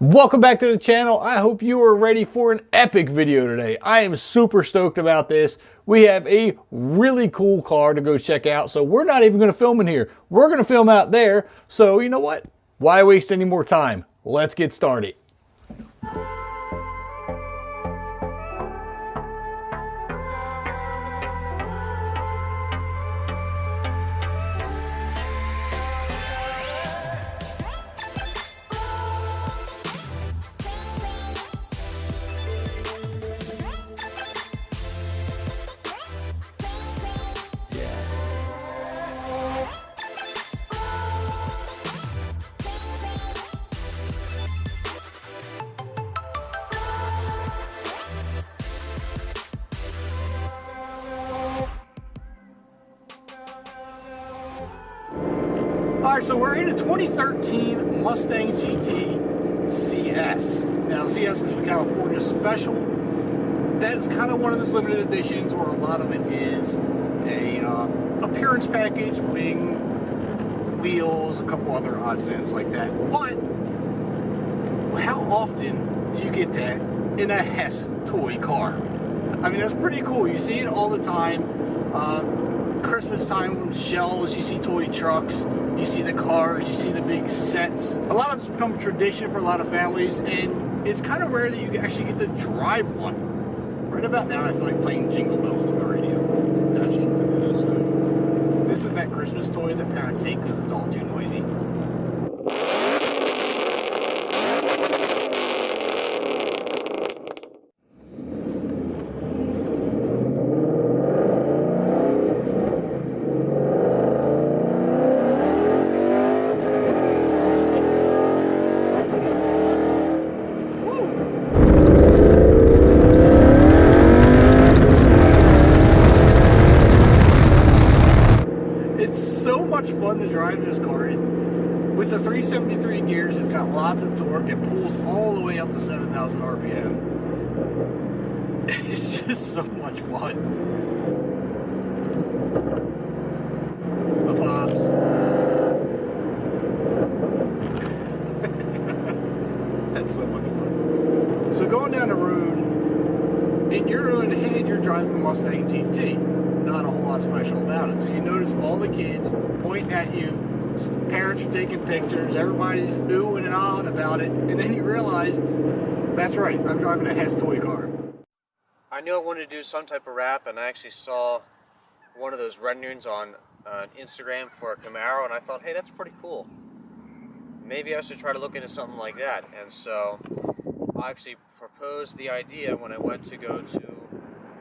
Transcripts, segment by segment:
Welcome back to the channel. I hope you are ready for an epic video today. I am super stoked about this. We have a really cool car to go check out, so we're not even going to film in here. We're going to film out there. So you know what? Why waste any more time? Let's get started. Alright, so we're in a 2013 Mustang GT CS. Now, CS is a California special. That is kind of one of those limited editions where a lot of it is a appearance package, wing, wheels, a couple other odds and ends like that. But how often do you get that in a Hess toy car? I mean, that's pretty cool. You see it all the time. Christmas time shelves, you see toy trucks, you see the cars, you see the big sets. A lot of it's become tradition for a lot of families, and it's kind of rare that you actually get to drive one. Right about now, I feel like playing Jingle Bells on the radio. This is that Christmas toy that parents hate because it's all too noisy. Fun to drive this car in. With the 373 gears, it's got lots of torque. It pulls all the way up to 7,000 RPM. It's just so much fun. The pops. That's so much fun. So going down the road, in your own head, you're driving a Mustang GT. Not a whole lot special about it. So you notice all the kids point at you, parents are taking pictures, everybody's oohing and ahhing about it, and then you realize, that's right, I'm driving a Hess toy car. I knew I wanted to do some type of wrap, and I actually saw one of those renderings on Instagram for a Camaro, and I thought, hey, that's pretty cool. Maybe I should try to look into something like that. And so I actually proposed the idea when I went to go to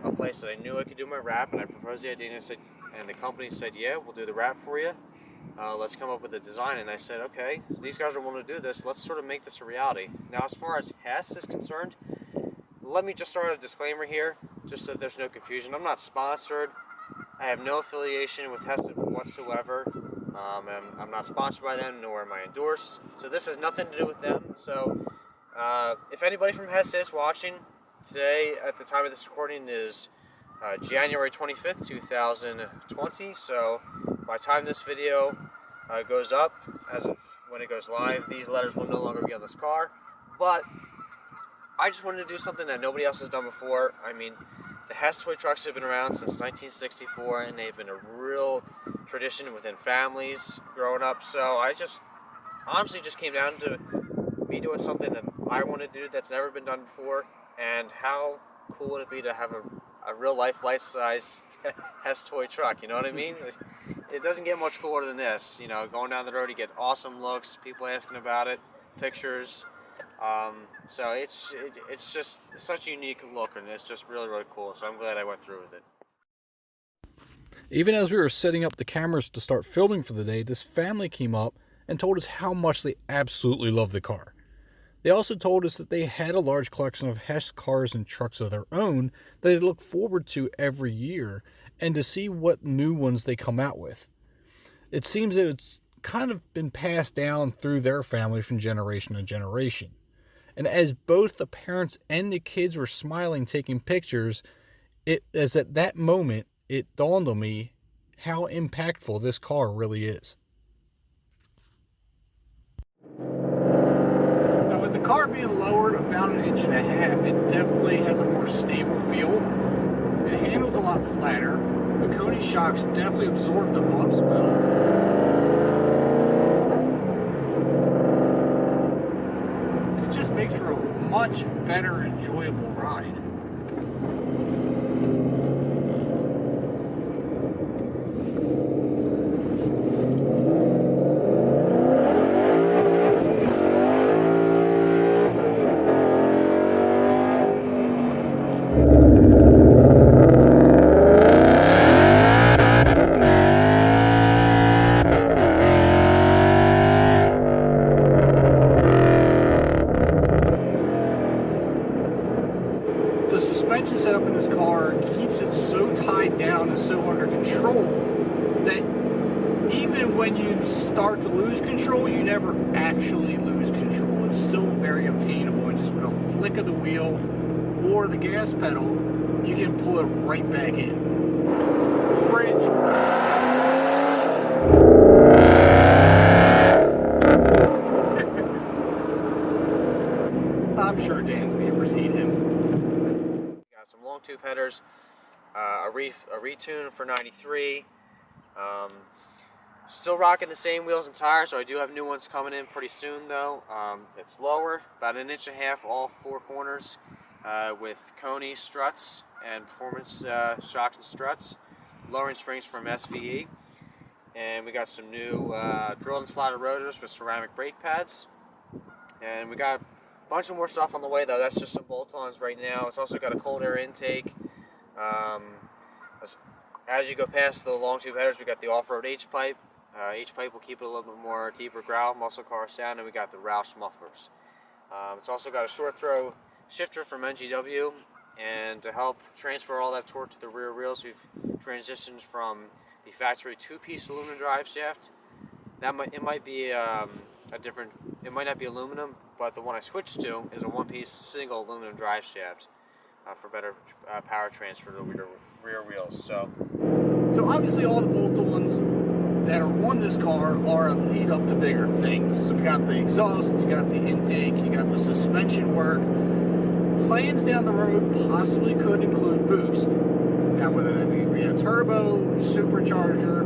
a place that I knew I could do my wrap, and I proposed the idea, and the company said, yeah, we'll do the wrap for you. Let's come up with a design. And I said, okay, these guys are willing to do this. Let's sort of make this a reality. Now, as far as Hess is concerned, let me just start a disclaimer here, just so there's no confusion. I'm not sponsored. I have no affiliation with Hess whatsoever. I'm not sponsored by them, nor am I endorsed. So this has nothing to do with them. So if anybody from Hess is watching, today, at the time of this recording, is January 25th, 2020. So by the time this video goes up, as of when it goes live, these letters will no longer be on this car. But I just wanted to do something that nobody else has done before. I mean, the Hess toy trucks have been around since 1964, and they've been a real tradition within families growing up. So I just honestly just came down to me doing something that I want to do that's never been done before. And how cool would it be to have a real life-size Hess toy truck, you know what I mean? It doesn't get much cooler than this. You know, going down the road, you get awesome looks, people asking about it, pictures. So it's just such a unique look, and it's just really, really cool. So I'm glad I went through with it. Even as we were setting up the cameras to start filming for the day, this family came up and told us how much they absolutely love the car. They also told us that they had a large collection of Hess cars and trucks of their own that they look forward to every year, and to see what new ones they come out with. It seems that it's kind of been passed down through their family from generation to generation. And as both the parents and the kids were smiling taking pictures, it as at that moment it dawned on me how impactful this car really is. car being lowered about 1.5 inches, it definitely has a more stable feel. It handles a lot flatter. The Koni shocks definitely absorb the bumps well. It just makes for a much better, enjoyable ride. The suspension setup in this car keeps it so tied down and so under control that even when you start to lose control, you never actually lose control. It's still very obtainable, and just with a flick of the wheel or the gas pedal, you can pull it right back in. Bridge. I'm sure Dan's neighbors hate him. Got some long tube headers, a retune for 93. Still rocking the same wheels and tires, so I do have new ones coming in pretty soon though. It's lower, about 1.5 inches all 4 corners, with Koni struts and performance shocks and struts. Lowering springs from SVE. And we got some new drill and slotted rotors with ceramic brake pads. And we got a bunch of more stuff on the way though. That's just some bolt-ons right now. It's also got a cold air intake. As you go past the long tube headers, we got the off-road H-pipe. H-pipe will keep it a little bit more deeper growl, muscle car sound, and we got the Roush mufflers. It's also got a short throw shifter from NGW, and to help transfer all that torque to the rear wheels, we've transitioned from the factory 2-piece aluminum drive shaft. It might not be aluminum, but the one I switched to is a 1-piece single aluminum drive shaft for better power transfer to the rear wheels. So obviously all the bolt-ons that are on this car are a lead up to bigger things. So we got the exhaust, you got the intake, you got the suspension work. Plans down the road possibly could include boost. Now whether that be via turbo, supercharger,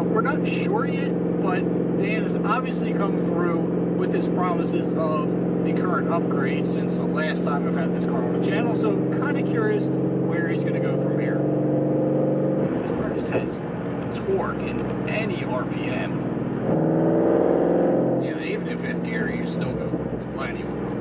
we're not sure yet, but Dan has obviously come through with his promises of the current upgrade since the last time I've had this car on the channel, so kind of curious where he's going to go from here. This car just has torque in any RPM. Yeah, even in 5th gear, you still go plenty well.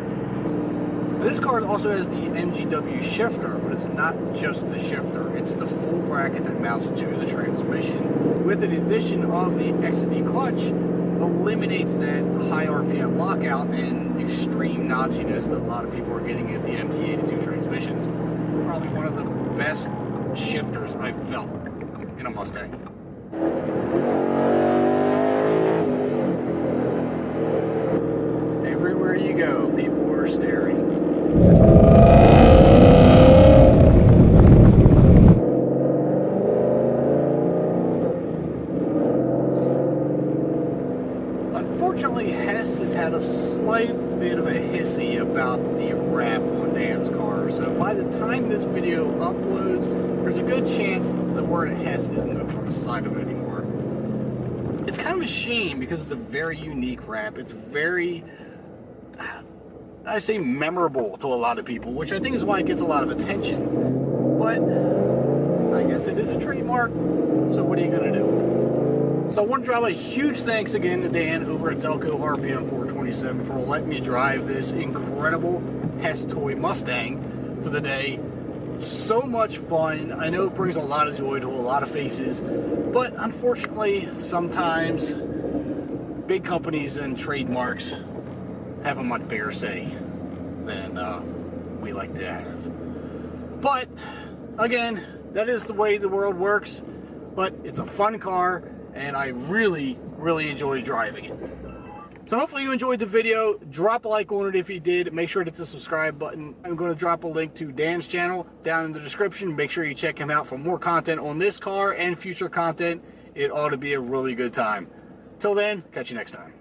This car also has the NGW shifter, but it's not just the shifter. It's the full bracket that mounts to the transmission. With the addition of the XD clutch, eliminates that high RPM lockout and extreme notchiness that a lot of people are getting at the MT82 transmissions. Probably one of the best shifters I've felt in a Mustang. Everywhere you go, people are staring. Unfortunately, Hess has had a slight bit of a hissy about the wrap on Dan's car, so by the time this video uploads, there's a good chance the word Hess isn't going to be on the side of it anymore. It's kind of a shame because it's a very unique wrap. It's very, I say, memorable to a lot of people, which I think is why it gets a lot of attention. But I guess it is a trademark, so what are you going to do? So I want to drop a huge thanks again to Dan over at Delco RPM 427 for letting me drive this incredible Hess toy Mustang for the day. So much fun. I know it brings a lot of joy to a lot of faces, but unfortunately sometimes big companies and trademarks have a much bigger say than we like to have. But again, that is the way the world works, but it's a fun car and I really enjoy driving it. So hopefully you enjoyed the video. Drop a like on it if you did. Make sure to hit the subscribe button. I'm going to drop a link to Dan's channel down in the description. Make sure you check him out for more content on this car and future content. It ought to be a really good time. Till then, catch you next time.